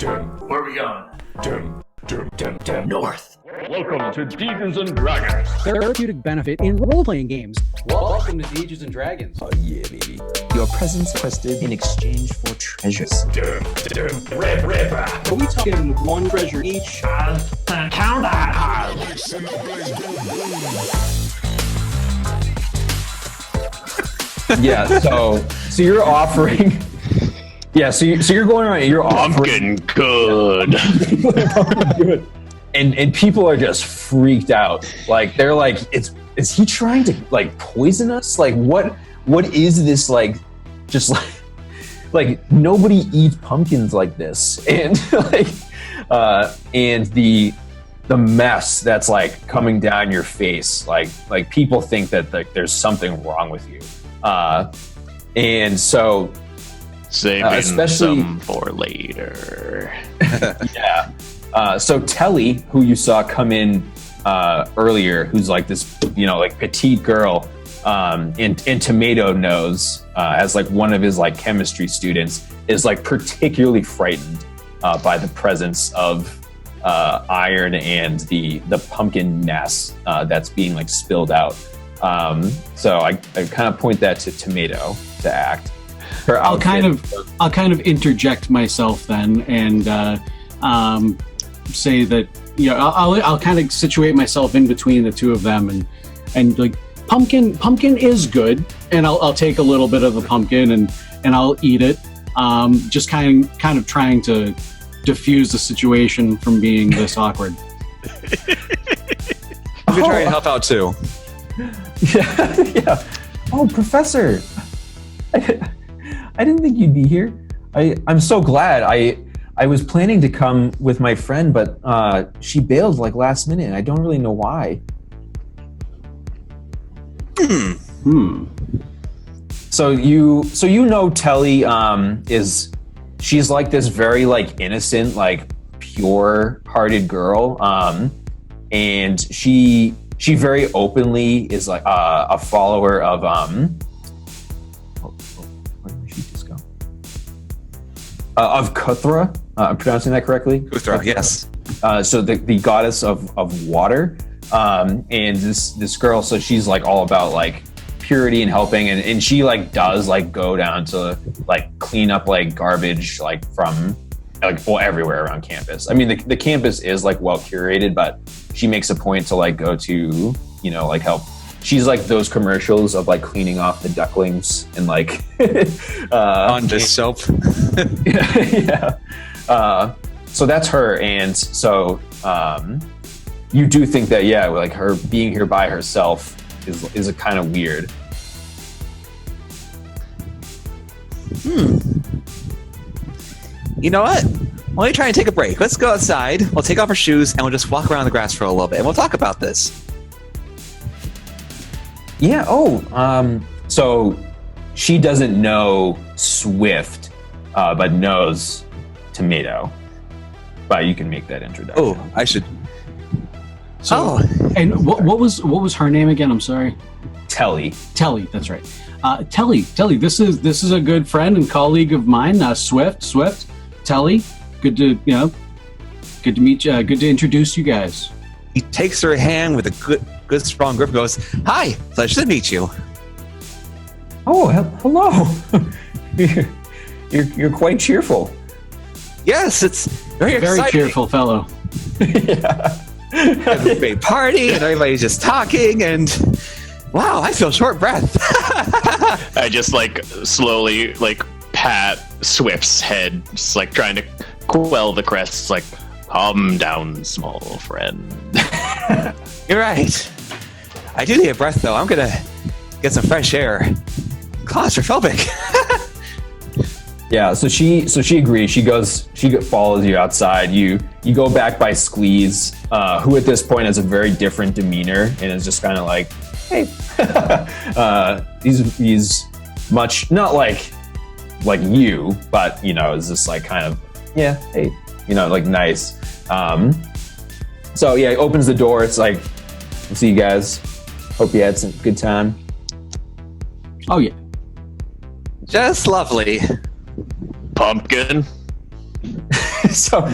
Where are we going? North. Welcome to Dungeons and Dragons. Therapeutic benefit in role-playing games. Welcome to Dungeons and Dragons. Oh yeah, baby. Your presence quested in exchange for treasures. Ripper. Are we talking one treasure each? Count that. Yeah, so you're offering. Yeah, so you're going around. You're offering Pumpkin good. and people are just freaked out. Like they're like, is he trying to like poison us? Like what is this like? Just like nobody eats pumpkins like this, and like and the mess that's like coming down your face. Like people think that like there's something wrong with you, and so. Saving Especially- some for later. Yeah. So Telly, who you saw come in earlier, who's like this, like petite girl, and Tomato Nose, as like one of his like chemistry students, is like particularly frightened by the presence of iron and the pumpkin mess that's being like spilled out. So I kind of point that to Tomato to act. I'll kind of interject myself then and say that I'll kind of situate myself in between the two of them and like pumpkin is good, and I'll take a little bit of the pumpkin and I'll eat it, just kind of trying to diffuse the situation from being this awkward. I'm gonna try to help out too. Yeah. Oh, Professor. I didn't think you'd be here. I'm so glad. I was planning to come with my friend, but she bailed like last minute, and I don't really know why. So you know Telly she's like this very like innocent, like pure-hearted girl, and she very openly is like a follower of of Kuthra. I'm pronouncing that correctly? Kuthra, yes. So the goddess of water. And this girl, so she's like all about like purity and helping, and she like does like go down to like clean up like garbage like from like everywhere around campus. I mean the campus is like well curated, but she makes a point to like go to like help. She's like those commercials of like cleaning off the ducklings and like On the soap. Yeah. So that's her, and so you do think that like her being here by herself is a kind of weird. You know what? Why don't we try and take a break? Let's go outside. We'll take off our shoes and we'll just walk around the grass for a little bit, and we'll talk about this. Yeah. So she doesn't know Swift, but knows Tomato. But you can make that introduction. Oh, I should. So, and what was her name again? I'm sorry. Telly. Telly, that's right. Telly, this is a good friend and colleague of mine. Swift, Telly. Good to meet you. Good to introduce you guys. He takes her hand with a good strong grip and goes, "Hi, pleasure to meet you." Oh, hello. You're quite cheerful. Yes, it's very exciting. Cheerful fellow. Yeah. Have a big party and everybody's just talking, and wow, I feel short breath. I just like slowly like pat Swift's head, just like trying to quell the crests, like calm down, small friend. You're right. I do need a breath though. I'm gonna get some fresh air. Claustrophobic. Yeah, so she agrees. She follows you outside. You go back by Squeeze, who at this point has a very different demeanor and is just kind of like, hey, he's much not like you, but is just like kind of hey, like nice. So yeah, he opens the door. It's like, we'll see you guys. Hope you had some good time. Oh yeah. Just lovely. Pumpkin.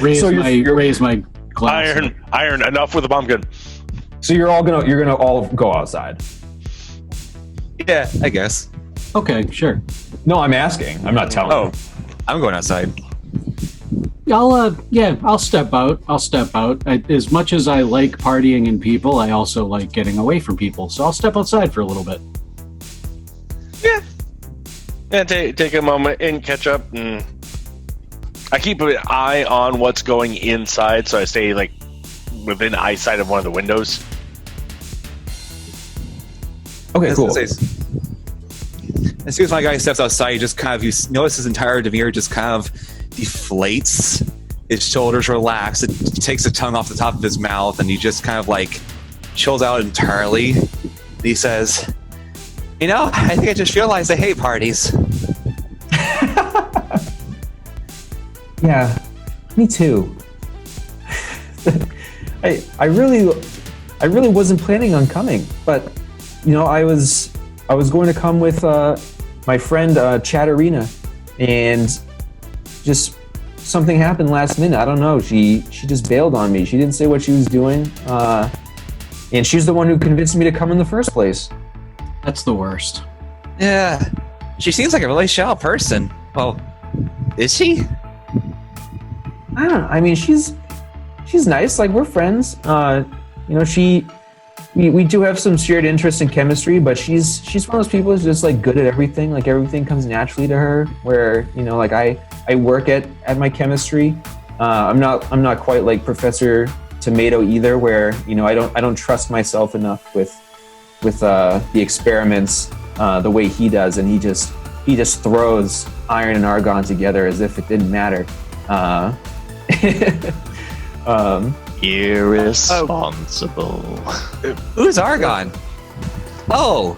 raise my glass. Iron, enough with the pumpkin. So you're gonna all go outside. Yeah, I guess. Okay, sure. No, I'm asking. I'm not telling. Oh, I'm going outside. I'll step out. As much as I like partying and people, I also like getting away from people. So I'll step outside for a little bit. Yeah. And take a moment and catch up. And I keep an eye on what's going inside, so I stay like within eyesight of one of the windows. Okay, cool. As soon as my guy steps outside, you notice his entire demeanor just kind of deflates. His shoulders relax. It takes the tongue off the top of his mouth, and he just kind of like chills out entirely. And he says, I think I just realized I hate parties. Yeah, me too. I really wasn't planning on coming, but I was going to come with my friend Chatterina, and just something happened last minute. I don't know. She just bailed on me. She didn't say what she was doing, and she's the one who convinced me to come in the first place. That's the worst. Yeah, she seems like a really shallow person. Well, is she? I don't know. I mean, she's nice. Like, we're friends. We do have some shared interest in chemistry, but she's one of those people who's just like good at everything. Like, everything comes naturally to her. Where like I work at my chemistry. I'm not quite like Professor Tomato either. Where I don't trust myself enough with the experiments the way he does, and he just throws iron and argon together as if it didn't matter. Irresponsible. Who's Argon? Oh,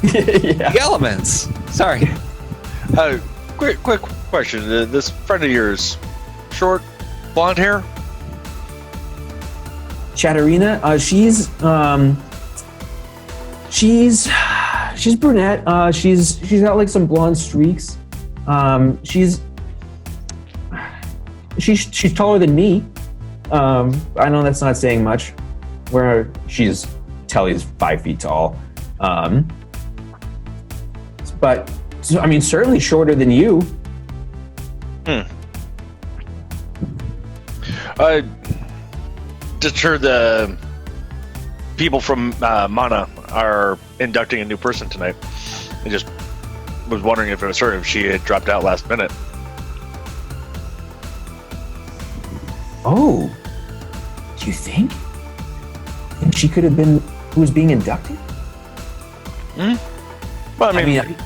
Yeah. the elements. Sorry. Quick question. This friend of yours, short, blonde hair? Chatterina, she's brunette. She's got like some blonde streaks. She's taller than me. I know that's not saying much. Where Telly's 5 feet tall. But I mean, certainly shorter than you. Just heard the people from Mana are inducting a new person tonight. I just was wondering if it was her, if she had dropped out last minute. Oh, do you think she could have been who was being inducted? Well, I mean,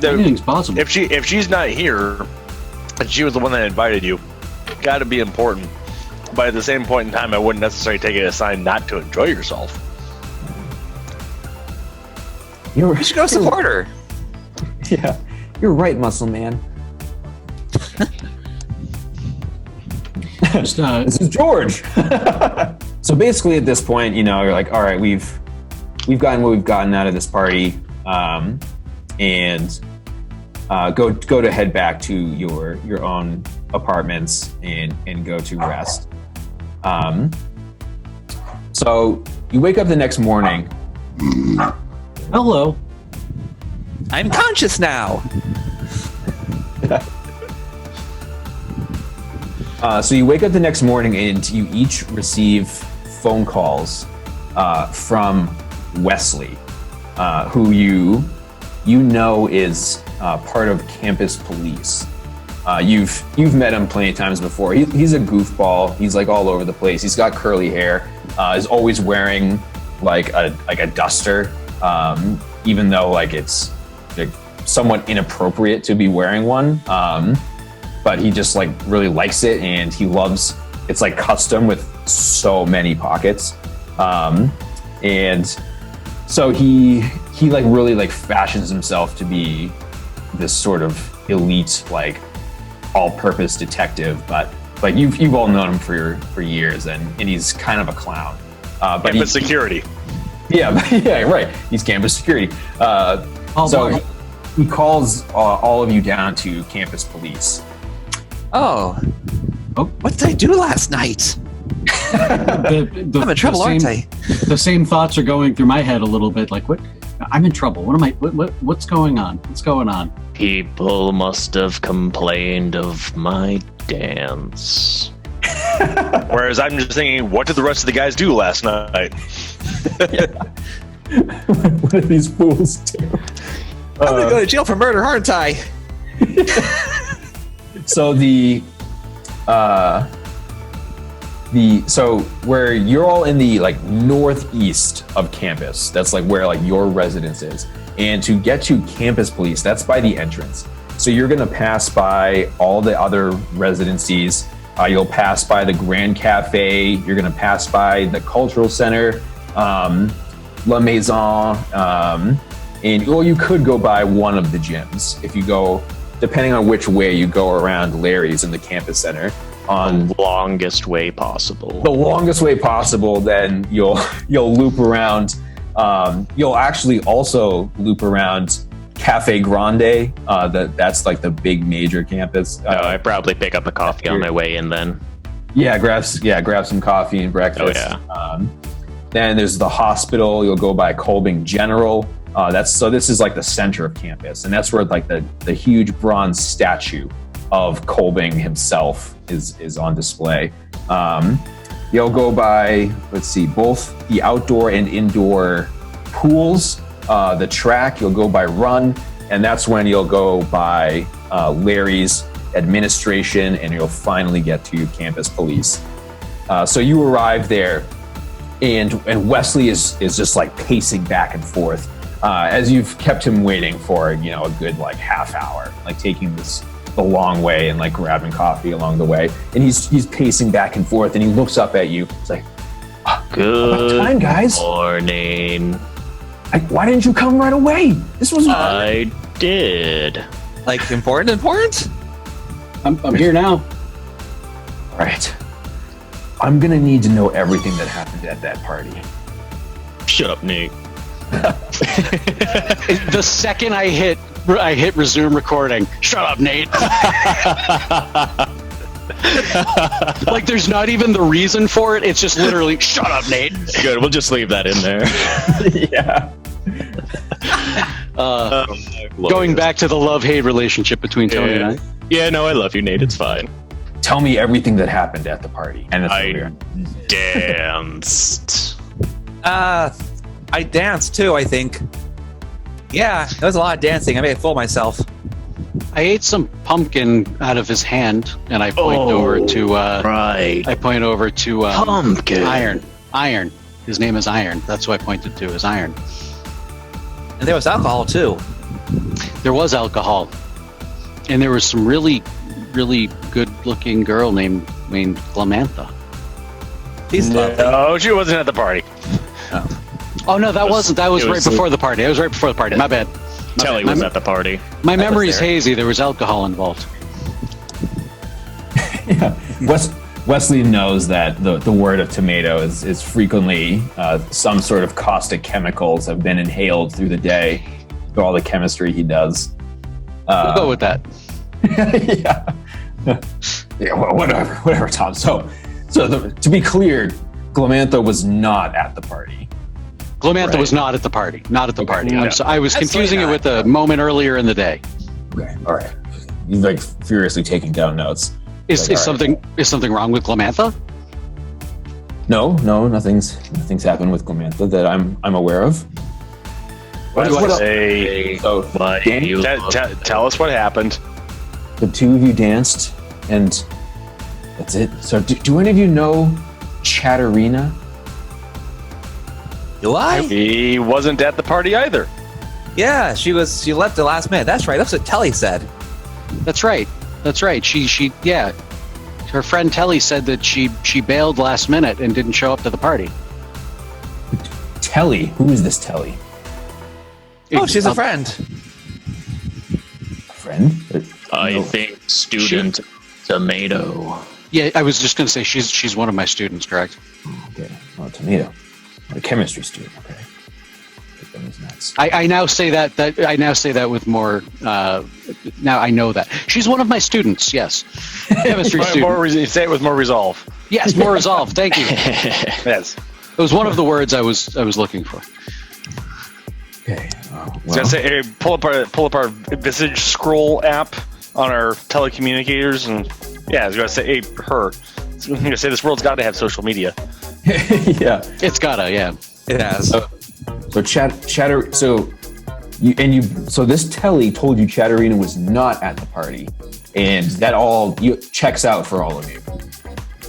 Anything's possible. if she's not here, and she was the one that invited you, got to be important. But at the same point in time, I wouldn't necessarily take it as a sign not to enjoy yourself. You should go support her. Yeah, you're right, Muscle Man. This is George. So basically, at this point, you're like, all right, we've gotten what we've gotten out of this party, and go to head back to your own apartments and go to rest. So you wake up the next morning. Hello. I'm conscious now. So you wake up the next morning and you each receive phone calls from Wesley, who you know is part of campus police. You've met him plenty of times before. He's a goofball. He's like all over the place. He's got curly hair. Is always wearing like a duster, even though like it's like somewhat inappropriate to be wearing one. But he just like really likes it, and he loves it's like custom with so many pockets. And so he like really like fashions himself to be this sort of elite like all-purpose detective, but like you've all known him for years, and he's kind of a clown. But Campus security. Yeah, right. He's campus security. So he calls all of you down to campus police. Oh, What did I do last night? I'm in trouble, aren't I? The same thoughts are going through my head a little bit. Like, what? I'm in trouble. What am I? What's going on? What's going on? People must have complained of my dance. Whereas I'm just thinking, what did the rest of the guys do last night? What do these fools do? I'm gonna go to jail for murder, aren't I? So so where you're all in the like northeast of campus, that's like where like your residence is. And to get to campus police, that's by the entrance. So you're gonna pass by all the other residencies. You'll pass by the Grand Cafe. You're gonna pass by the Cultural Center, La Maison, or you could go by one of the gyms if you go, depending on which way you go around Larry's in the campus center. On The longest way possible. the longest way possible, then you'll loop around. You'll actually also loop around Cafe Grande. That's like the big major campus. I probably pick up a coffee on my way in then. Grab some coffee and breakfast. Oh, yeah. Then there's the hospital. You'll go by Kolbing General. This is like the center of campus, and that's where like the huge bronze statue of Kolbing himself is on display. You'll go by, both the outdoor and indoor pools, the track. You'll go by Run, and that's when you'll go by Larry's administration, and you'll finally get to campus police. So you arrive there, and Wesley is just like pacing back and forth as you've kept him waiting for a good like half hour, like taking the long way and like grabbing coffee along the way, and he's pacing back and forth, and he looks up at you. It's like, Good about time, guys. morning. Why didn't you come right away? This was I did. Like important? I'm here now. all right. I'm gonna need to know everything that happened at that party. Shut up, Nate. The second I hit resume recording. Shut up, Nate. Like there's not even the reason for it. It's just literally shut up, Nate. Good, we'll just leave that in there. Yeah. Going back to the love-hate relationship between Tony and I. Yeah, no, I love you, Nate. It's fine. Tell me everything that happened at the party. And that's I danced. I danced too, I think. Yeah, there was a lot of dancing. I made a fool of myself. I ate some pumpkin out of his hand, and I point over to Right. I point over to Pumpkin. Iron. His name is Iron. That's who I pointed to as Iron. And there was alcohol too. There was alcohol, and there was some really, really good-looking girl named Clemantha. She's lovely. No, she wasn't at the party. Oh no, that wasn't. That was it right was- before the party. That was right before the party. My bad. Telly was at the party. My memory was is there. hazy. There was alcohol involved. Yeah. Wesley knows that the word of tomato is frequently some sort of caustic chemicals have been inhaled through the day through all the chemistry he does. We'll go with that. Yeah, well, whatever, Tom. So to be clear, Clemantha was not at the party. Clemantha was not at the party. Not at the party. No. I was That's confusing it not. with a moment earlier in the day. Okay, all right. He's like furiously taking down notes. Is Like, all right. something wrong with Clemantha? No, nothing's happened with Clemantha that I'm aware of. So Why do you love Tell us what happened. the two of you danced, and that's it. So do any of you know Chatterina? You lie? He wasn't at the party either. Yeah, she left the last minute. That's right. That's what Telly said. That's right. She yeah. Her friend Telly said that she bailed last minute and didn't show up to the party. Telly? Who is this Telly? Oh, she's a friend. A friend? I think student tomato. Yeah, I was just going to say she's one of my students, correct? Okay. Oh, tomato. A chemistry student. Okay. from his nuts. I now say that with more. Now I know that she's one of my students. Yes, chemistry student. Say it with more resolve. Yes, more resolve. Thank you. Yes. It was one of the words I was looking for. Okay. So I say, hey, pull up our Visage Scroll app on our telecommunicators, and I was gonna say, hey, her. I'm gonna say this world's got to have social media. Yeah, It's gotta, yeah. It has. So Chatter. So this Telly told you Chatterina was not at the party, and that all checks out for all of you.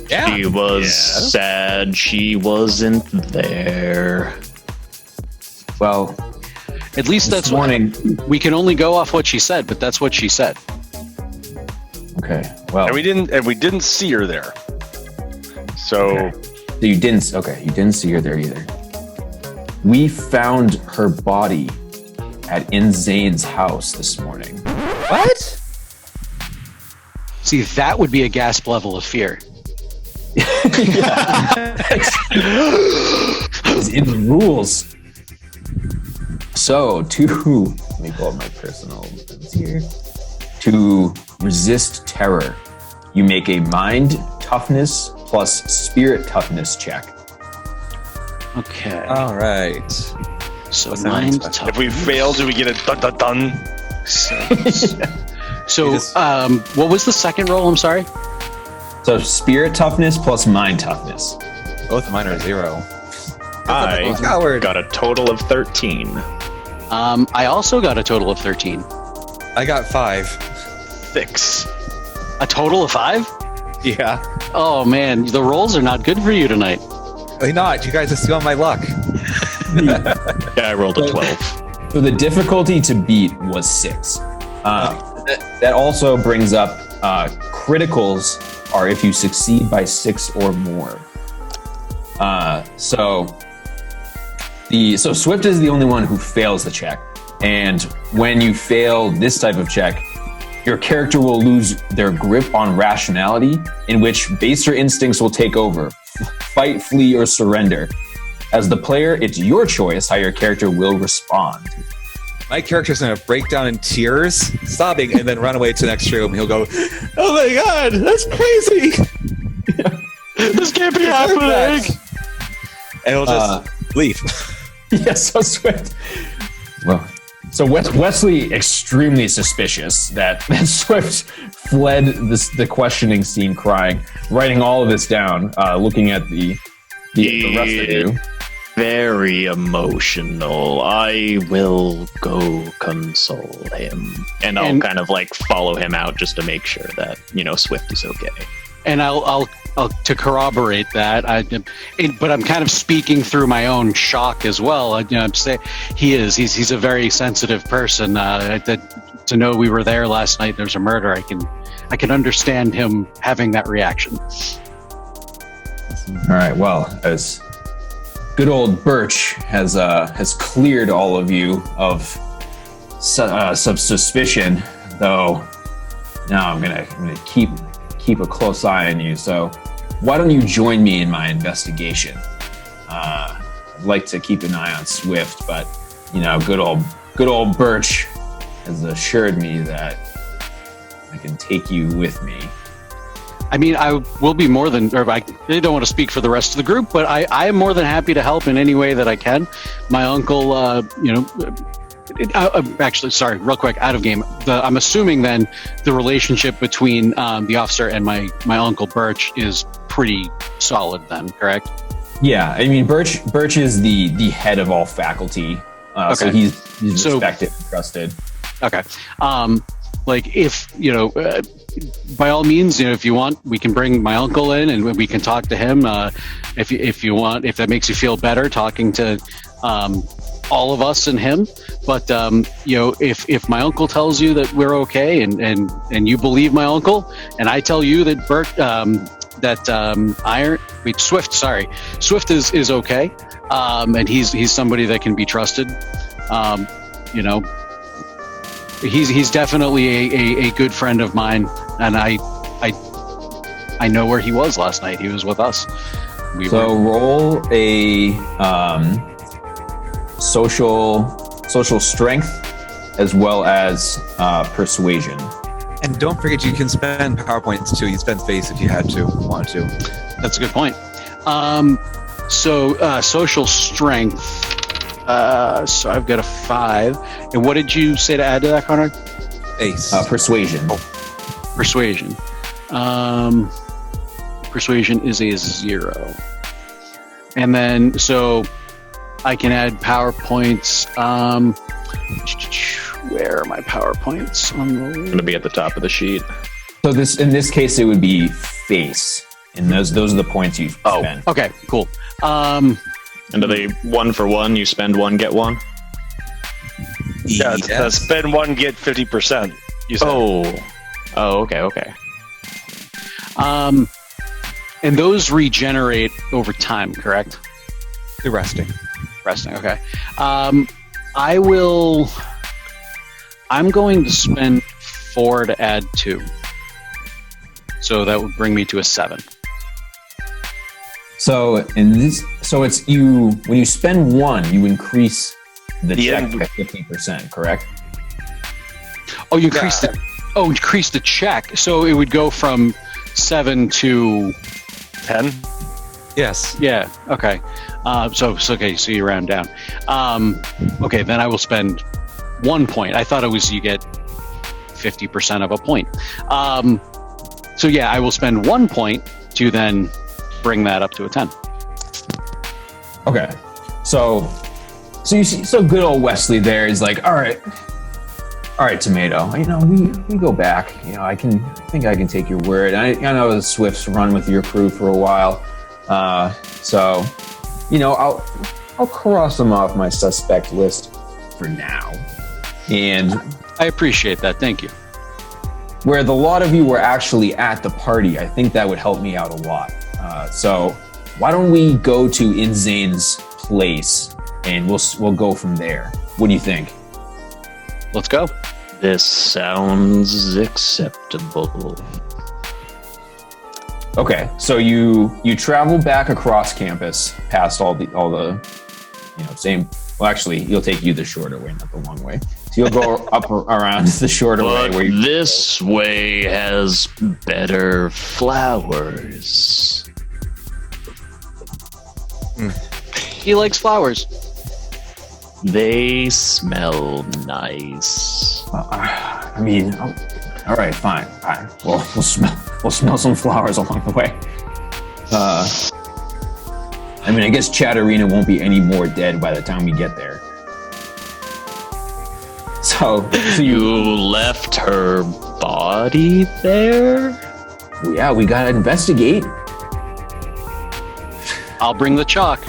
Yeah. She was sad she wasn't there. Well, At least that's morning. we can only go off what she said, but that's what she said. Okay. Well, And we didn't see her there. So okay. So you didn't see her there either. We found her body at InZane's house this morning. What? See, that would be a gasp level of fear. It's in the rules. So let me pull up my personal things here. To resist terror, you make a mind toughness plus spirit toughness check. Okay. All right. So what's that mind mean? tough. if we fail, do we get a dun dun dun? So, what was the second roll? I'm sorry. So spirit toughness plus mind toughness. Both mine are 0. I Coward. got a total of 13. I also got a total of 13. I got 5. 6. A total of 5? Yeah. Oh man, the rolls are not good for you tonight. Why not? You guys are stealing my luck. Yeah, I rolled a 12. So the difficulty to beat was 6. That also brings up criticals are if you succeed by 6 or more. So Swift is the only one who fails the check. And when you fail this type of check, your character will lose their grip on rationality, in which baser instincts will take over. Fight, flee, or surrender. As the player, it's your choice how your character will respond. My character's going to break down in tears, sobbing, and then run away to the next room. He'll go, "Oh my god, that's crazy! This can't be happening. And he'll just leave. Yes, so Swift. Well, so Wesley extremely suspicious that Swift fled the questioning scene, crying, writing all of this down, looking at the rest of you. Very emotional. I will go console him. And I'll kind of like follow him out just to make sure that, Swift is okay. And I'll to corroborate that, but I'm kind of speaking through my own shock as well. I'm saying he's a very sensitive person. To know we were there last night, there's a murder. I can understand him having that reaction. All right. Well, as good old Birch has cleared all of you of some suspicion, though. Now I'm gonna keep a close eye on you. So why don't you join me in my investigation? I'd like to keep an eye on Swift, but good old Birch has assured me that I can take you with me. I mean, I will be more than, or I don't want to speak for the rest of the group, but I am more than happy to help in any way that I can. My uncle, actually, sorry, real quick, out of game. I'm assuming then the relationship between the officer and my uncle Birch is pretty solid then, correct? Yeah, I mean, Birch is the head of all faculty, Okay. so he's respected and trusted. Okay. If by all means, if you want, we can bring my uncle in and we can talk to him. If you want, if that makes you feel better, talking to all of us and him. But if my uncle tells you that we're okay, and you believe my uncle, and I tell you that Swift is okay, and he's somebody that can be trusted. He's definitely a good friend of mine, and I know where he was last night. He was with us. Roll a social strength, as well as persuasion. And don't forget, you can spend power points too. You spend face if you had to, want to. That's a good point. So social strength. So I've got a 5. And what did you say to add to that, Conrad? Face. Persuasion. Persuasion. Persuasion is a 0. And then, so I can add PowerPoints. Where are my PowerPoints? Going to be at the top of the sheet. So in this case, it would be face, and those are the points you spend. Okay, cool. And are they 1 for 1? You spend 1, get 1? Yeah, spend 1, get 50%. You said. Okay. And those regenerate over time, correct? You're resting. Resting, okay. I'm going to spend 4 to add 2. So that would bring me to a 7. So it's you when you spend 1, you increase the check by 50%, correct? Oh, you increase the check. So it would go from 7 to 10? Yes. Yeah. Okay. So you round down. Okay, then I will spend 1 point. I thought it was you get 50% of a point. So yeah, I will spend 1 point to then bring that up to a 10. Okay. So you see, so good old Wesley there is like, all right, Tomato. We go back. I think I can take your word. I know the Swifts run with your crew for a while. So, I'll cross them off my suspect list for now. And I appreciate that. Thank you. where the lot of you were actually at the party, I think that would help me out a lot. So why don't we go to InZane's place and we'll go from there. What do you think? Let's go. This sounds acceptable. Okay, so you travel back across campus past all the same. Well, actually, it'll take you the shorter way, not the long way. So you'll go up around the shorter way. But this way has better flowers. He likes flowers. They smell nice. All right, fine. Well, we'll smell some flowers along the way. I guess Chatterina won't be any more dead by the time we get there. So You left her body there? yeah, we gotta investigate. I'll bring the chalk.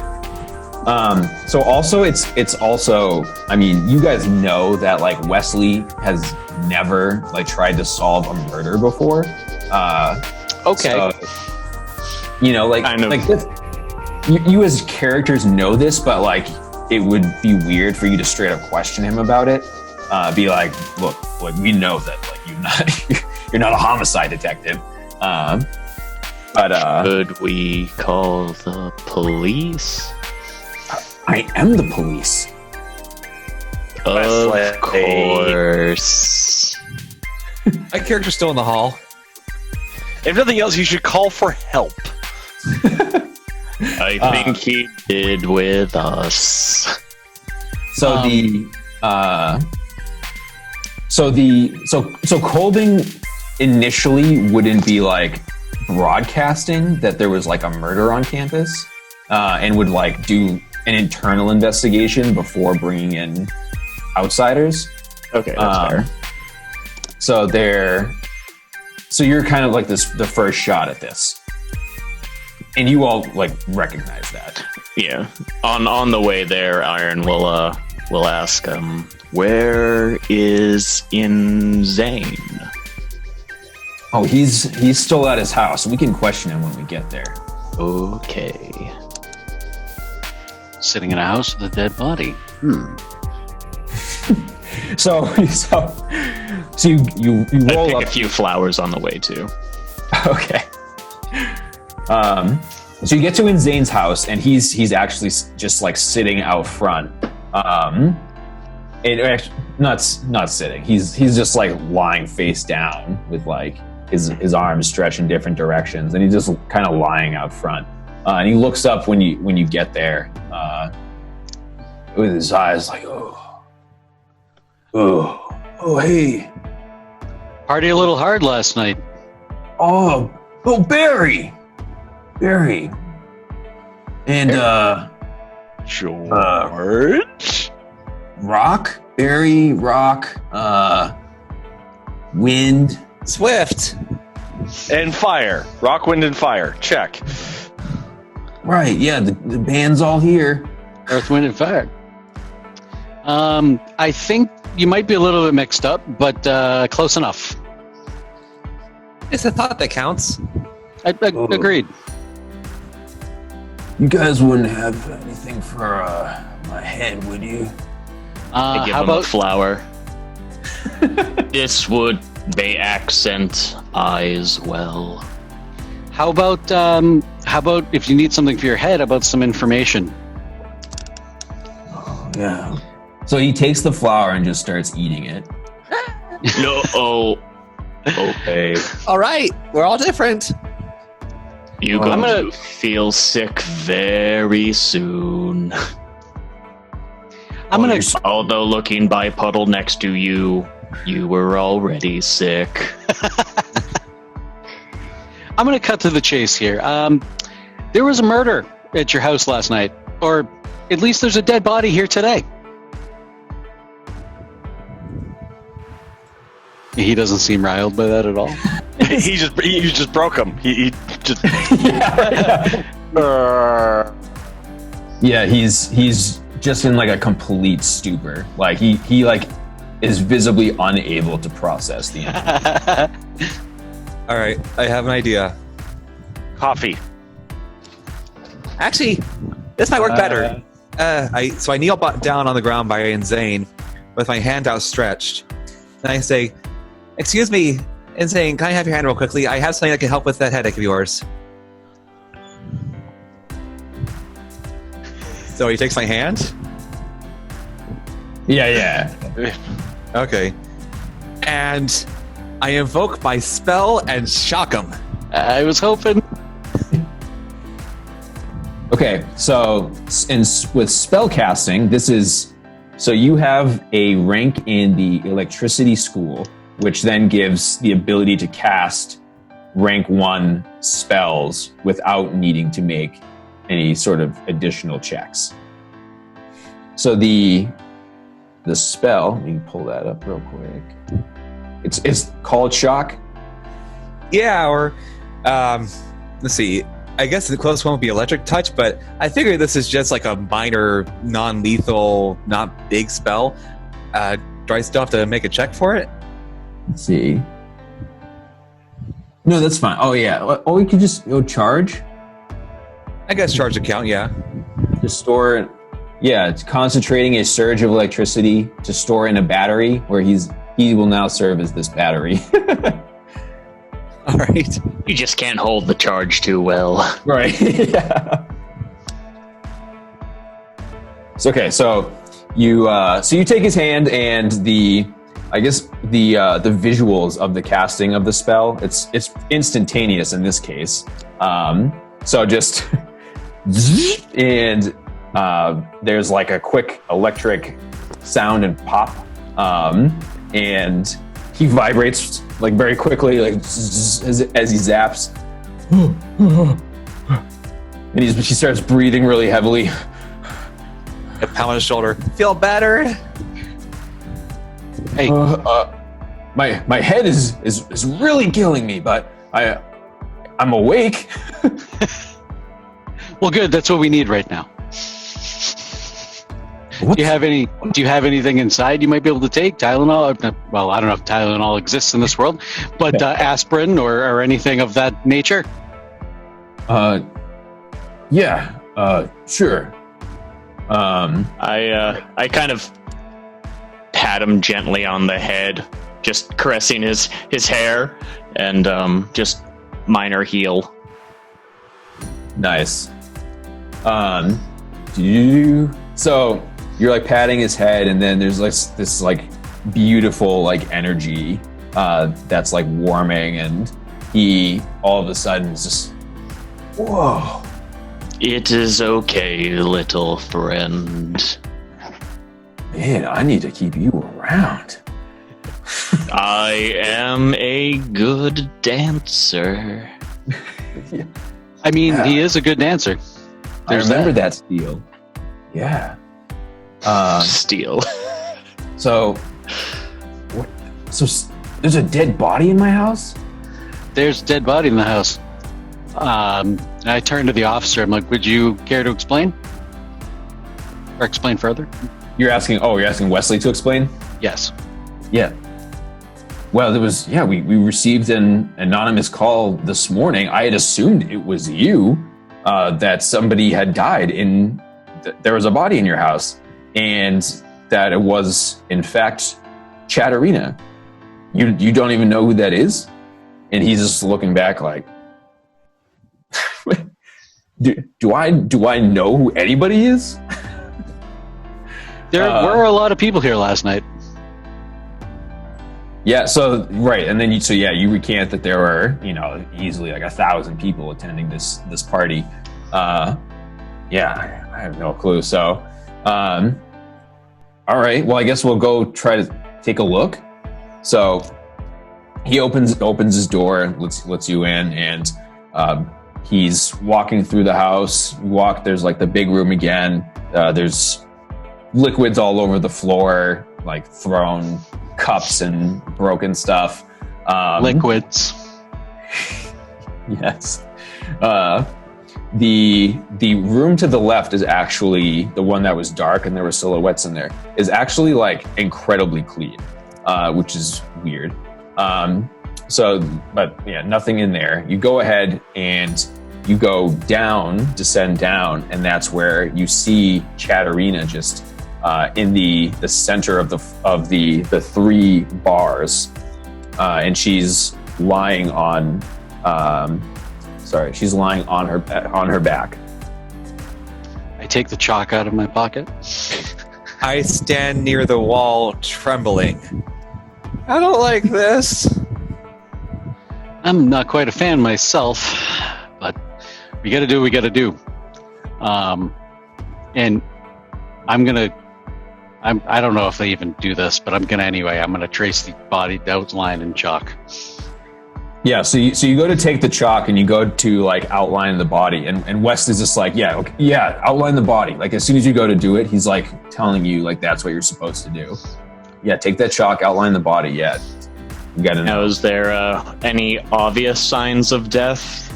So also it's also, you guys know that like Wesley has never like tried to solve a murder before. Okay. So, Kind of. you as characters know this, but like it would be weird for you to straight up question him about it. Be like, look, we know that like you're not a homicide detective. But Could we call the police? I am the police. Of course. My character's still in the hall. If nothing else, you should call for help. I think he did with us. So so Colding initially wouldn't be like broadcasting that there was like a murder on campus, and would like do an internal investigation before bringing in outsiders. Okay, that's fair. So you're kind of like the first shot at this, and you all like recognize that. Yeah. On the way there, Iron will ask where is InZane? Oh, he's still at his house. We can question him when we get there. Okay. Sitting in a house with a dead body. So you I roll pick up. a few flowers on the way too. Okay. So you get to InZane's house, and he's actually just like sitting out front, And actually, not sitting. He's just like lying face down with like his arms stretched in different directions, and he's just kind of lying out front. And he looks up when you get there, with his eyes like, oh, hey, Party a little hard last night. oh, Barry, and George? Barry, Wind. Swift. And fire. Rock, wind, and fire. Check. Right, yeah, the band's all here. Earth, Wind, and Fire. I think you might be a little bit mixed up, but close enough. It's a thought that counts. Agreed. You guys wouldn't have anything for my head, would you? I give How him a about flower. This would they accent eyes well. how about if you need something for your head, how about some information? Yeah. So he takes the flower and just starts eating it. No, okay. All right, we're all different. You going to feel sick very soon. I'm gonna Although looking by puddle next to you, you were already sick. I'm gonna cut to the chase here. There was a murder at your house last night, or at least there's a dead body here today. He doesn't seem riled by that at all. You just broke him. He just. Yeah, he's just in like a complete stupor. Like he like is visibly unable to process the information. All right, I have an idea. Coffee. Actually, this might work better. I kneel down on the ground by InZane with my hand outstretched, and I say, "Excuse me, InZane, can I have your hand real quickly? I have something that can help with that headache of yours." So he takes my hand. Yeah. Okay, and I invoke my spell and shock him. I was hoping. Okay, so with spell casting, this is so you have a rank in the electricity school, which then gives the ability to cast rank 1 spells without needing to make any sort of additional checks. So the spell, let me pull that up real quick. It's called shock. Yeah, or let's see. I guess the closest one would be electric touch, but I figure this is just like a minor, non-lethal, not big spell. Do I still have to make a check for it? Let's see. No, that's fine. Oh yeah. Oh, we could just charge. I guess charge account, yeah. To store it. Yeah, it's concentrating a surge of electricity to store in a battery where he will now serve as this battery. All right. You just can't hold the charge too well. Right. Yeah. It's okay. So you take his hand, and the visuals of the casting of the spell, it's instantaneous in this case. So just and there's like a quick electric sound and pop, and he vibrates like very quickly, like as he zaps, and he starts breathing really heavily. A pound on his shoulder. Feel better? Hey, My head is really killing me, but I'm awake. well, good. That's what we need right now. What? Do you have anything inside you might be able to take? Tylenol? Well, I don't know if Tylenol exists in this world, but aspirin or anything of that nature? Yeah, sure. I kind of pat him gently on the head, just caressing his hair, and just minor heal. Nice. So you're like patting his head, and then there's like this like beautiful like energy that's like warming, and he all of a sudden is just, whoa. It is okay, little friend. Man, I need to keep you around. I am a good dancer. I mean, he is a good dancer. I remember that steel. Yeah. Steal. So there's a dead body in my house? There's a dead body in the house. I turned to the officer. I'm like, would you care to explain? Or explain further? You're asking Wesley to explain? Yes. Yeah. Well, we received an anonymous call this morning. I had assumed it was you, that somebody had died there was a body in your house, and that it was, in fact, Chatterina. You don't even know who that is? And he's just looking back like, do I know who anybody is? There were a lot of people here last night. Yeah, so right, and then you recant that there were, easily like 1,000 people attending this party. Yeah, I have no clue. So, all right, well, I guess we'll go try to take a look. So he opens his door, lets you in, and he's walking through the house. There's like the big room again. There's liquids all over the floor, like thrown cups and broken stuff. Liquids. Yes. The room to the left is actually the one that was dark and there were silhouettes in there, is actually like incredibly clean, which is weird. But yeah, nothing in there. You go ahead and you go down, descend down, and that's where you see Chatterina just in the center of the three bars, and she's lying on her back. I take the chalk out of my pocket. I stand near the wall, trembling. I don't like this. I'm not quite a fan myself, but we got to do what we got to do. And I don't know if they even do this, but I'm gonna trace the body outline in chalk. Yeah, so you go to take the chalk and you go to like outline the body, and West is just like, outline the body. Like as soon as you go to do it, he's like telling you like that's what you're supposed to do. Yeah, take that chalk, outline the body. Yeah, you got to know. Now, is there any obvious signs of death?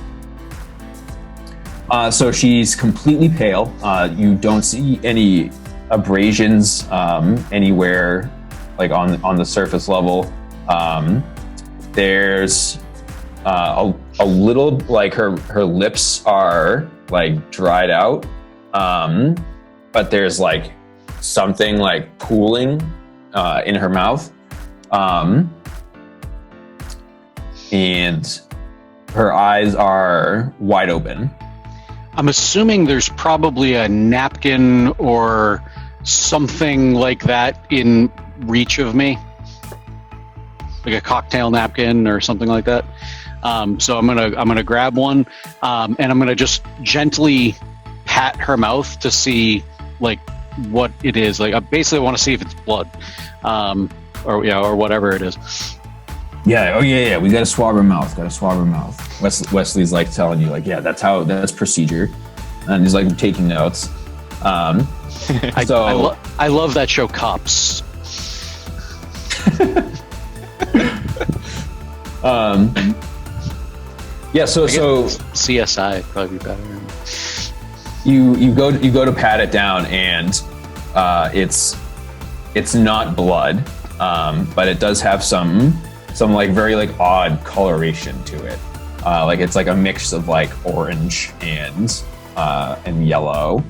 So she's completely pale. You don't see any abrasions anywhere, like on the surface level. There's a little, like her lips are like dried out, but there's like something like pooling in her mouth, and her eyes are wide open. I'm assuming there's probably a napkin or something like that in reach of me, like a cocktail napkin or something like that. So I'm gonna grab one, and I'm gonna just gently pat her mouth to see like what it is. Like I basically want to see if it's blood, or whatever it is. Yeah. Oh yeah. We gotta swab her mouth. Wesley's like telling you like, yeah, that's procedure, and he's like taking notes. I love that show, Cops. Yeah. So CSI probably be better. You go to pat it down, and it's not blood, but it does have some like very like odd coloration to it. Like it's like a mix of like orange and yellow.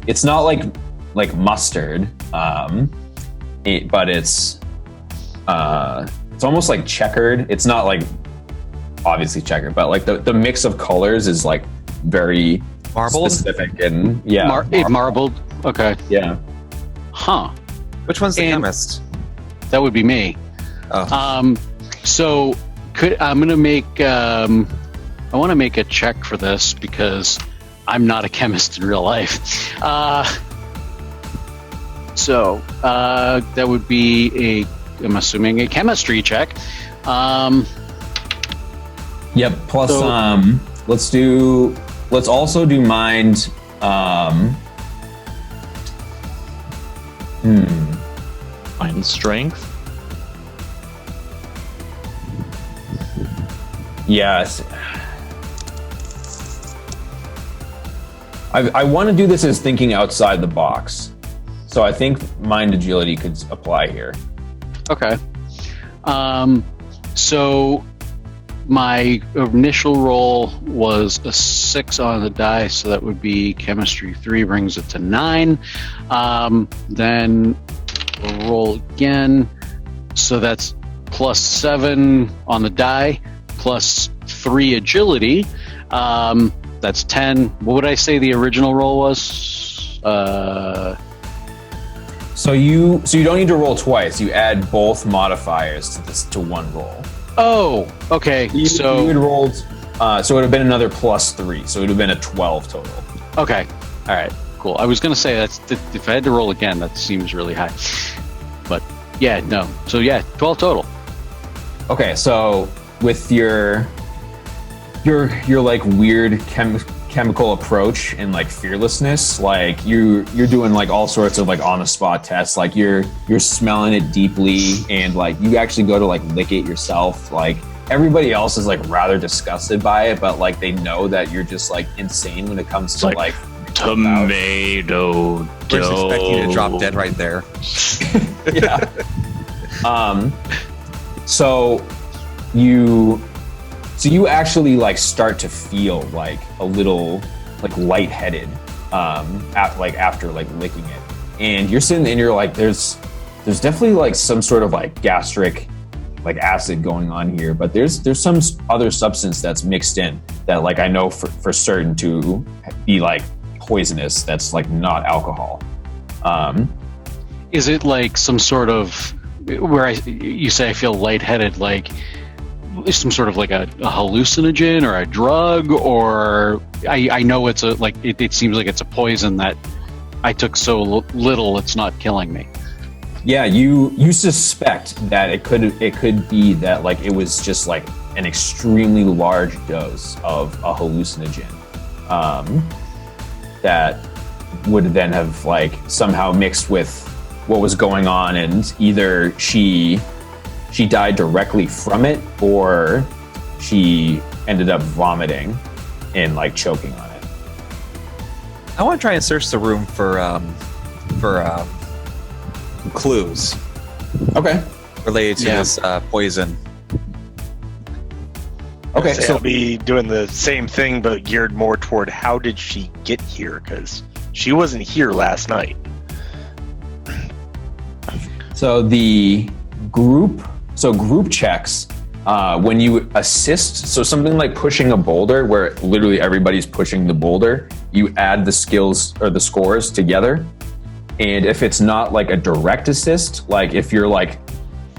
It's not like mustard, but it's almost like checkered. It's not like obviously checkered, but like the mix of colors is like very marbled, specific, and yeah, marbled. Okay. Yeah. Huh. Which one's the And- chemist? That would be me. Oh. So I'm gonna make I want to make a check for this because I'm not a chemist in real life. So that would be I'm assuming a chemistry check. Yep. Plus, So- let's also do mind. Mind strength. Yes. I want to do this as thinking outside the box. So I think mind agility could apply here. Okay. So my initial roll was a 6 on the die, so that would be chemistry 3 brings it to 9. Then we'll roll again. So that's plus 7 on the die, plus 3 agility. That's 10. What would I say the original roll was? So you don't need to roll twice. You add both modifiers to one roll. Oh, okay. You So had rolled. So it would have been another plus 3. So it would have been a 12 total. okay. All right. Cool. I was gonna say if I had to roll again, that seems really high. But yeah, no. So yeah, 12 total. Okay, so with your like weird chemical approach and like fearlessness, like you're doing like all sorts of like on the spot tests, like you're smelling it deeply, and like you actually go to like lick it yourself. Like everybody else is like rather disgusted by it, but like they know that you're just like insane when it comes to like Tomato We're just expecting you to drop dead right there. yeah. So you actually like start to feel like a little like lightheaded after like licking it, and you're sitting and you're like there's definitely like some sort of like gastric like acid going on here, but there's some other substance that's mixed in that like I know for certain to be like poisonous, that's like not alcohol. Is it like some sort of where you say I feel lightheaded, like some sort of like a hallucinogen or a drug, or I know it's it seems like it's a poison that I took so little it's not killing me. Yeah, you suspect that it could be that like it was just like an extremely large dose of a hallucinogen that would then have like somehow mixed with what was going on, and either she died directly from it or she ended up vomiting and like choking on it. I want to try and search the room for clues Okay. related to this poison. Okay, So so I'll be doing the same thing, but geared more toward how did she get here? Because she wasn't here last night. So the group checks when you assist. So something like pushing a boulder, where literally everybody's pushing the boulder. You add the skills or the scores together, and if it's not like a direct assist, like if you're like,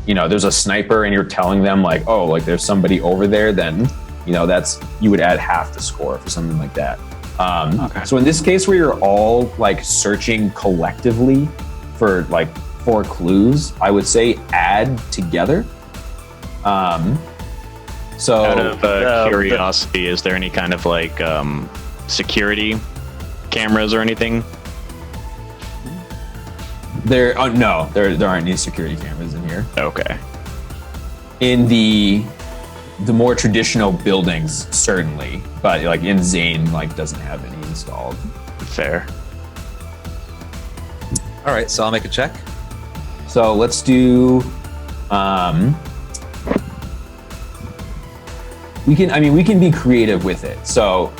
there's a sniper and you're telling them like, oh, like there's somebody over there, then you would add half the score for something like that. Okay. So in this case, where you're all like searching collectively for like 4 clues, I would say add together. So Out of curiosity, is there any kind of like security cameras or anything? there aren't any security cameras in here. Okay. In the more traditional buildings, certainly, but like InZane like doesn't have any installed. Fair. All right, so I'll make a check. So let's do. We can be creative with it. So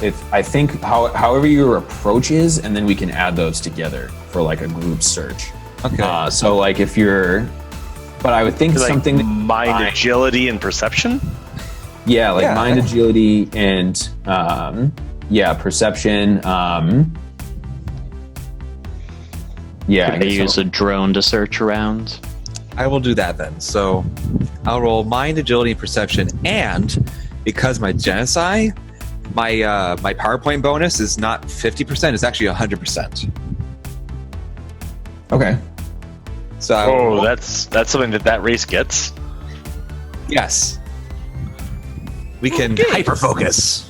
however your approach is, and then we can add those together for like a group search. Okay. So like if you're, but I would think Like something mind agility and perception. Yeah, like Yeah. mind agility and perception. Yeah, Could they use a drone to search around? I will do that then. So I'll roll mind, agility, and perception, and because my genocide, my PowerPoint bonus is not 50%; it's actually 100%. Okay. So Oh, that's something that race gets. yes, we can hyper focus.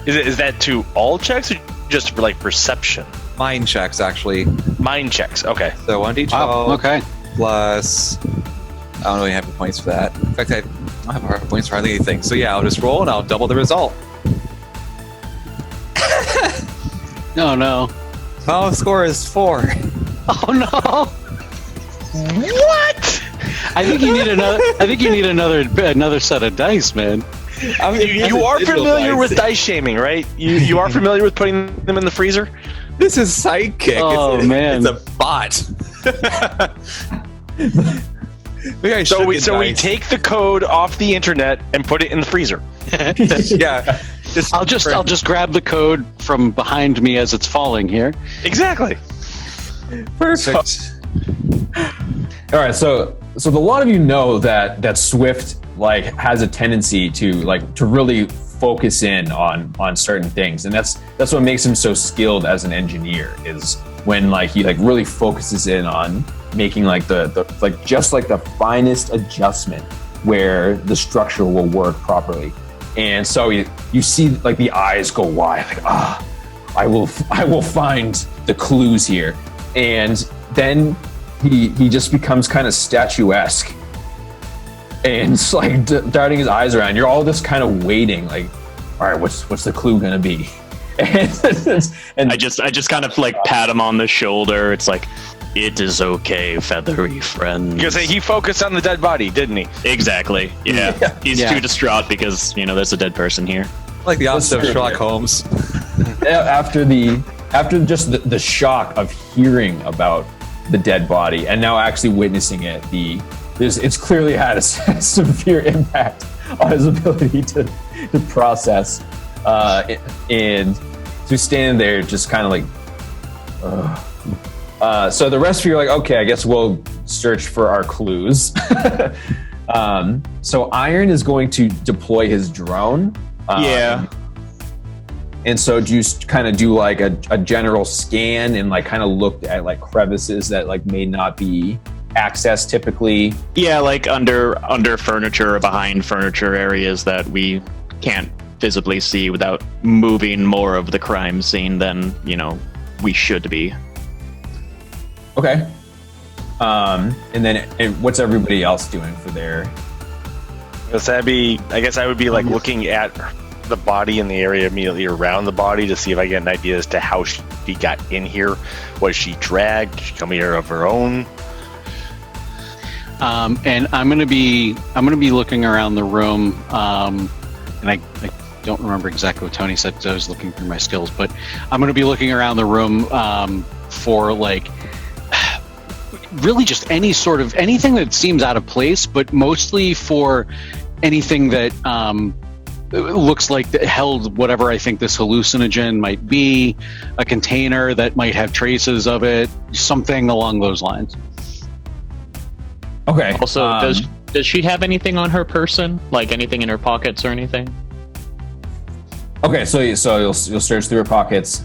Is that to all checks or just for like perception? Mind checks actually. Mind checks. Okay. So 1d12 Oh, okay. plus. I don't really have the points for that. In fact, I don't have hard points for hardly anything. So yeah, I'll just roll and I'll double the result. No. Oh, score is 4. Oh no! What? I think you need another set of dice, man. You are familiar with dice shaming, right? You are familiar with putting them in the freezer? This is Sidekick. Oh, man. It's a bot. Maybe I So should we get so we dice. take the code off the internet and put it in the freezer. Yeah. I'll just grab the code from behind me as it's falling here. Exactly. Perfect. All right, so a lot of you know that Swift like has a tendency to really focus in on certain things, and that's what makes him so skilled as an engineer, is when like he like really focuses in on making like the like just like the finest adjustment where the structure will work properly. And so you see like the eyes go wide, like I will find the clues here. And then he just becomes kind of statuesque and it's like darting his eyes around. You're all just kind of waiting, like, all right, what's the clue gonna be? And I just kind of like pat him on the shoulder. It's like, it is okay, feathery friend. Because he focused on the dead body, didn't he? Exactly. Yeah. He's Yeah. too distraught because there's a dead person here. Like the opposite of That's Sherlock true. Holmes. after just the shock of hearing about the dead body and now actually witnessing it, it's clearly had a severe impact on his ability to process. And so standing there, just kind of like. So the rest of you are like, okay, I guess we'll search for our clues. So Iron is going to deploy his drone. Yeah. And so do you kind of do like a general scan and like kind of look at like crevices that like may not be accessed typically? Yeah, like under furniture or behind furniture areas that we can't visibly see without moving more of the crime scene than, we should be. Okay. And then what's everybody else doing for their? I guess I would be like looking at the body in the area immediately around the body to see if I get an idea as to how she got in here. Was she dragged? Did she come here of her own? And I'm gonna be looking around the room, and I don't remember exactly what Tony said because I was looking through my skills, but I'm gonna be looking around the room for like really just anything that seems out of place, but mostly for anything that looks like that held whatever I think this hallucinogen might be, a container that might have traces of it, something along those lines. Okay. Also, does she have anything on her person? Like anything in her pockets or anything? Okay, so you'll search through her pockets.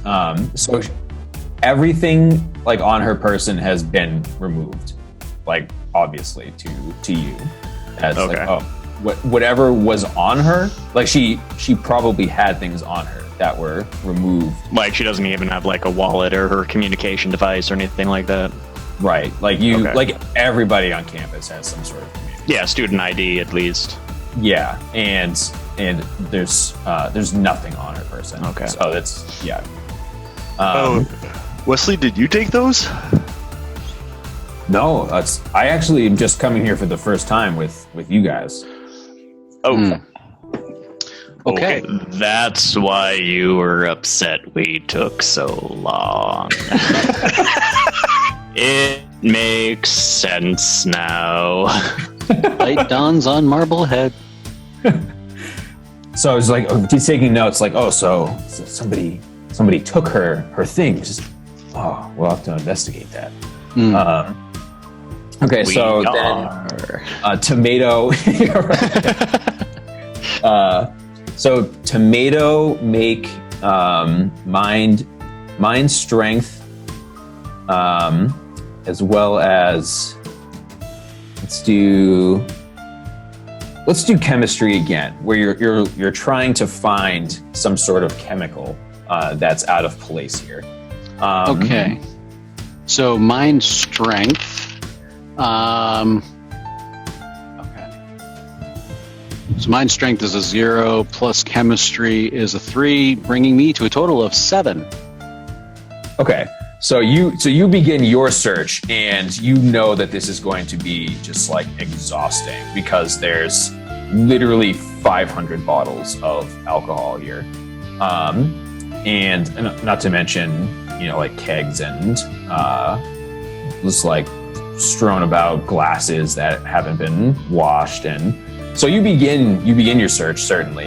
So everything like on her person has been removed, like obviously to you. As Okay. like, whatever was on her, like she probably had things on her that were removed. Like she doesn't even have like a wallet or her communication device or anything like that? Right. Like you, Okay. like everybody on campus has some sort of community. Yeah, student ID at least. Yeah, and there's nothing on her person. Okay. So that's yeah. Wesley, did you take those? No, I actually am just coming here for the first time with you guys. Oh, Okay. That's why you were upset we took so long. It makes sense now. Light dawns on Marblehead. So I was like, he's taking notes, like, oh, so somebody took her things. Oh, we'll have to investigate that. Mm. Okay, We so are. then Tomato. So Tomato make mind strength, as well as let's do chemistry again, where you're trying to find some sort of chemical that's out of place here. Okay. So mind strength. Okay. So mind strength is a 0 plus chemistry is a 3, bringing me to a total of 7. Okay. So you begin your search, and you know that this is going to be just like exhausting because there's literally 500 bottles of alcohol here, and not to mention like kegs and just like strewn about glasses that haven't been washed, and so you begin your search certainly,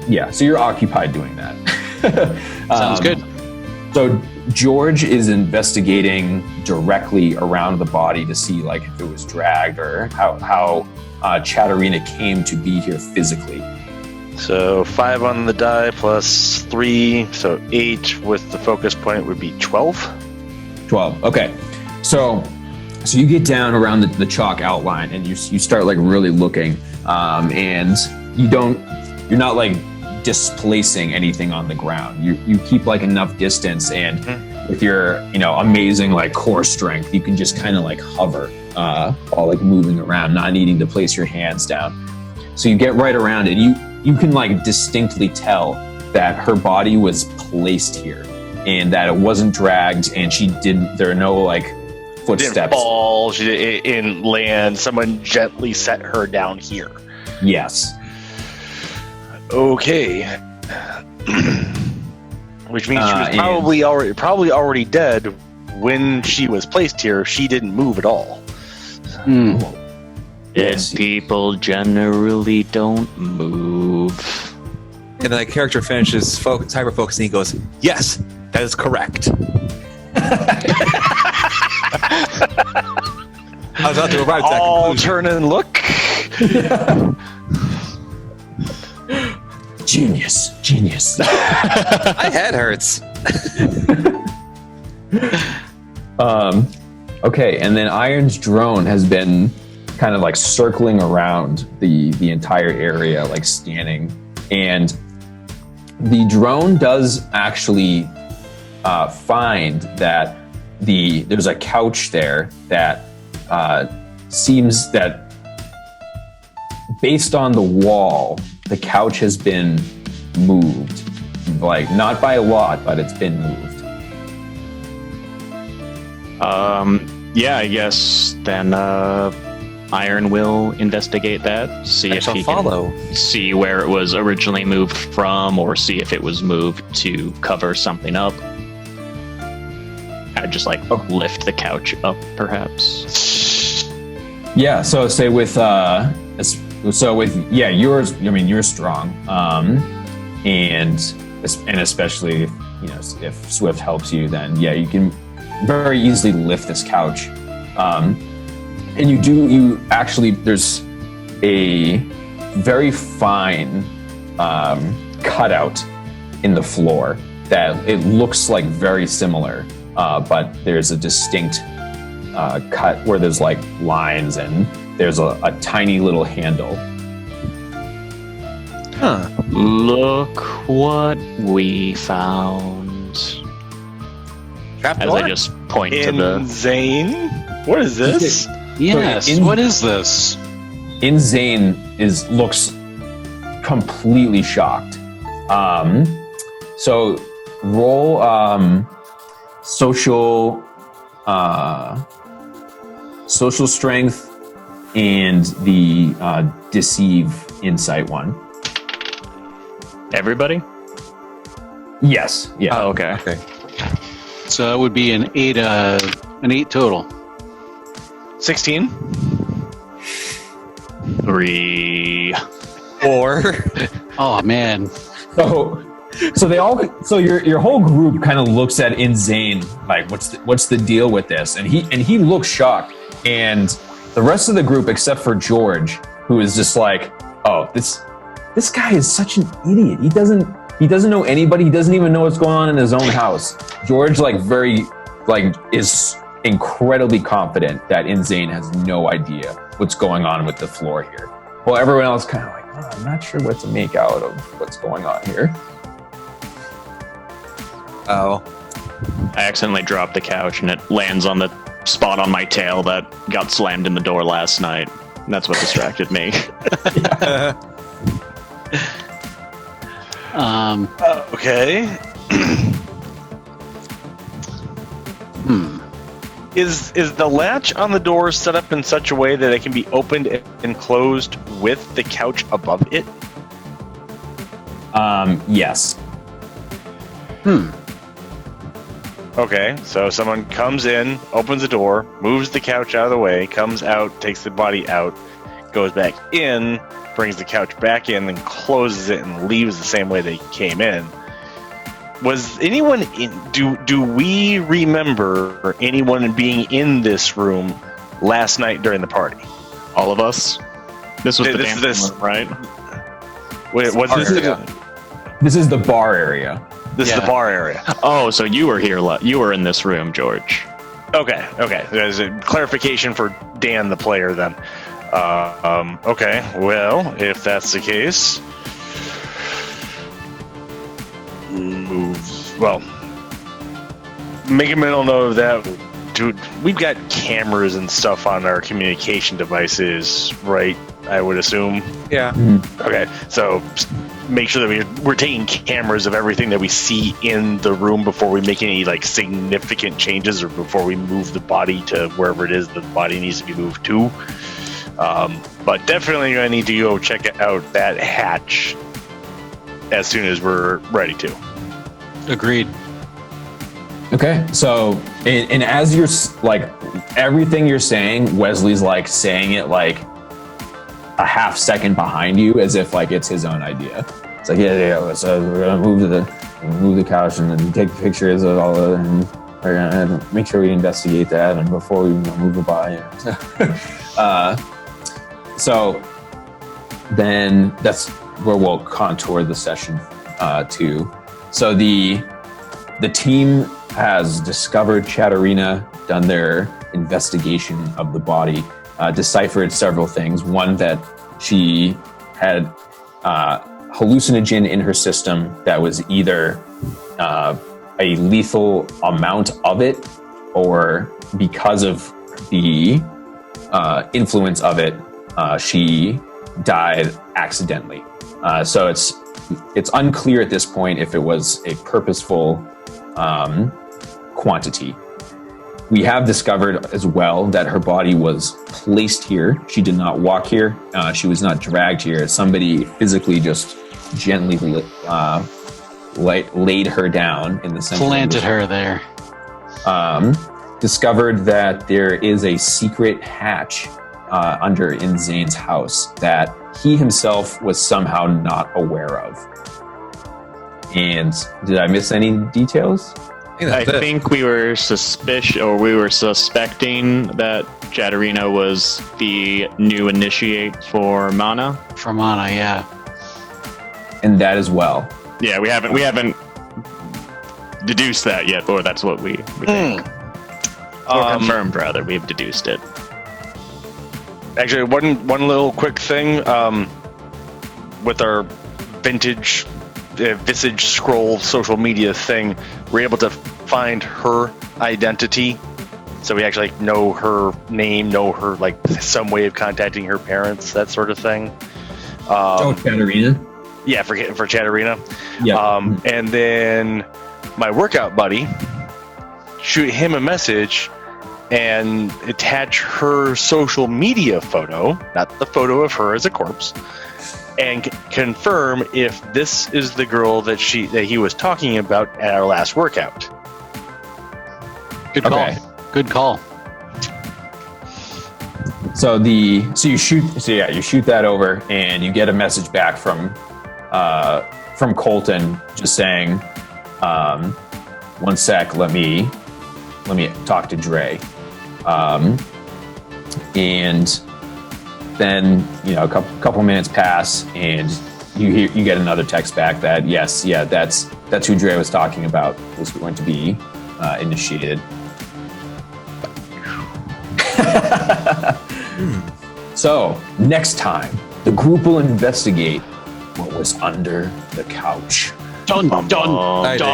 yeah. So you're occupied doing that. Sounds good. So George is investigating directly around the body to see like if it was dragged or how Chatterina came to be here physically. So 5 on the die plus 3, so 8 with the focus point would be 12. 12. Okay. So you get down around the chalk outline and you start like really looking, and you're not like displacing anything on the ground. You keep like enough distance, and with your amazing like core strength, you can just kind of like hover while like moving around, not needing to place your hands down. So you get right around it. You can like distinctly tell that her body was placed here, and that it wasn't dragged, and there are no like footsteps. Didn't fall, she didn't land. Someone gently set her down here. Yes. Okay. Which means she was and- probably already dead when she was placed here. She didn't move at all. Mm. Dead people generally don't move. And then the character finishes hyper focusing. He goes, "Yes, that is correct." I was about to arrive to that All conclusion. turn and look. Genius. My head hurts. Okay, and then Iron's drone has been kind of like circling around the entire area, like scanning, and the drone does actually find that there's a couch there that seems that based on the wall, the couch has been moved, like not by a lot, but it's been moved. Yeah, I guess then Iron will investigate that, see I if shall he follow. can see where it was originally moved from, or see if it was moved to cover something up. I'd just like lift the couch up, perhaps. Yeah, so say with yours, I mean you're strong, and especially if Swift helps you, then yeah, you can very easily lift this couch, and you actually there's a very fine cutout in the floor that it looks like very similar, but there's a distinct cut where there's like lines, and there's a tiny little handle. Huh. Look what we found. As I just point to the... InZane? What is this? Yes. So What is this? InZane looks completely shocked. So roll social strength and the deceive insight one. Everybody? Yes. Yeah. Oh, okay. Okay. So that would be an 8 total. 16? 3. 4. Oh man. So So your whole group kind of looks at InZane like, what's the deal with this? And he looks shocked. And the rest of the group, except for George, who is just like, oh, this guy is such an idiot. He doesn't know anybody. He doesn't even know what's going on in his own house. George is incredibly confident that InZane has no idea what's going on with the floor here. Well, everyone else kind of like, oh, I'm not sure what to make out of what's going on here. Oh. I accidentally dropped the couch and it lands on the spot on my tail that got slammed in the door last night. That's what distracted me. Okay. Is the latch on the door set up in such a way that it can be opened and closed with the couch above it? Yes. Okay, so someone comes in, opens the door, moves the couch out of the way, comes out, takes the body out, goes back in, brings the couch back in, and closes it and leaves the same way they came in. Was anyone in? Do we remember anyone being in this room last night during the party? All of us. This was the This- dancing this- room, right? Wait, what's this? This is the bar area. This is the bar area. Oh, so you were here. You were in this room, George. Okay. There's a clarification for Dan, the player, then. Okay. Well, if that's the case, make a mental note of that. Dude, we've got cameras and stuff on our communication devices, right? I would assume. Yeah. Okay, so make sure that we're taking cameras of everything that we see in the room before we make any significant changes or before we move the body to wherever it is the body needs to be moved to. But definitely going to need to go check out that hatch as soon as we're ready to. Agreed. Okay, so and as you're everything you're saying, Wesley's saying it a half second behind you, as if it's his own idea. It's yeah. So we're gonna move the couch and then take pictures of all of it, and we're gonna make sure we investigate that, and before we move the body. So then that's where we'll contour the session to. So the team has discovered Chatterina, done their investigation of the body, deciphered several things. One, that she had hallucinogen in her system that was either a lethal amount of it, or because of the influence of it, she died accidentally. So it's unclear at this point if it was a purposeful quantity. We have discovered as well that her body was placed here. She did not walk here. She was not dragged here. Somebody physically just gently laid her down in the center. Planted her there. Discovered that there is a secret hatch under InZane's house that he himself was somehow not aware of. And did I miss any details? I think we were suspecting that Chatterina was the new initiate for Mana. For Mana, yeah. And that as well. Yeah, we haven't deduced that yet, or that's what we think. Or confirmed, rather. We've deduced it. Actually, one little quick thing with our vintage Visage Scroll social media thing, we're able to find her identity, so we actually know her name, know her some way of contacting her parents, that sort of thing. Chatterina. Yeah, for Chatterina. Yeah. And then my workout buddy, shoot him a message and attach her social media photo, not the photo of her as a corpse, and confirm if this is the girl that he was talking about at our last workout. Good call. Okay. Good call. So you shoot that over, and you get a message back from from Colton just saying, "1 sec, let me talk to Dre," and then a couple minutes pass, and you get another text back that that's who Dre was talking about was going to be initiated. So next time, the group will investigate what was under the couch. Dun dun Exciting.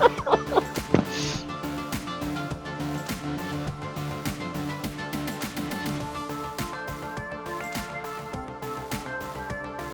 dun.